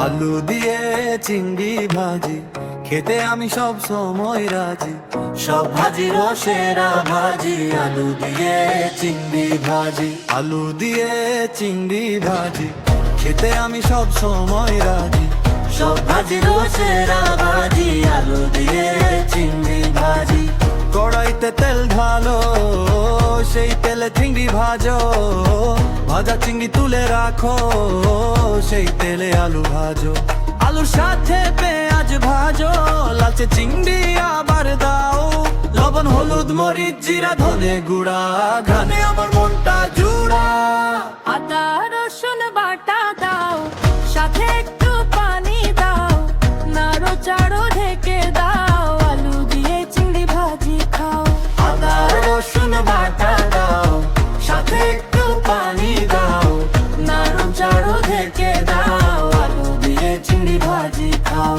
আলু দিয়ে চিংড়ি ভাজি খেতে আমি সব সময় রাজি। সব ভাজির সেরা ভাজি আলু দিয়ে চিংড়ি ভাজি। আলু দিয়ে চিংড়ি ভাজি খেতে আমি সব সময় রাজি। সব ভাজির সেরা ভাজি আলু দিয়ে চিংড়ি ভাজি। কড়াইতে তেল ঢালো, সেই তেলে চিংড়ি ভাজো। ভাজা চিংড়ি তুলে রাখো, সেই তেলে আলু ভাজো। আলুর সাথে পেঁয়াজ ভাজো, লালচে চিংড়ি আবার দাও। লবণ হলুদ মরিচ জিরা ধনে গুঁড়া, ঘানে আমার মনটা জুড়া। আদা রসুন বাটা দাও, সাথে একটু পানি দাও। নাড়ো চাড়ো ঢেকে দাও, আলু দিয়ে চিংড়ি ভাজি খাও। আদা রসুন বাটা দাও, সাথে একটু পানি দাও। নাড়ু চাড়ু ঢেকে দাও, আলু দিয়ে চিংড়ি ভাজি খাও।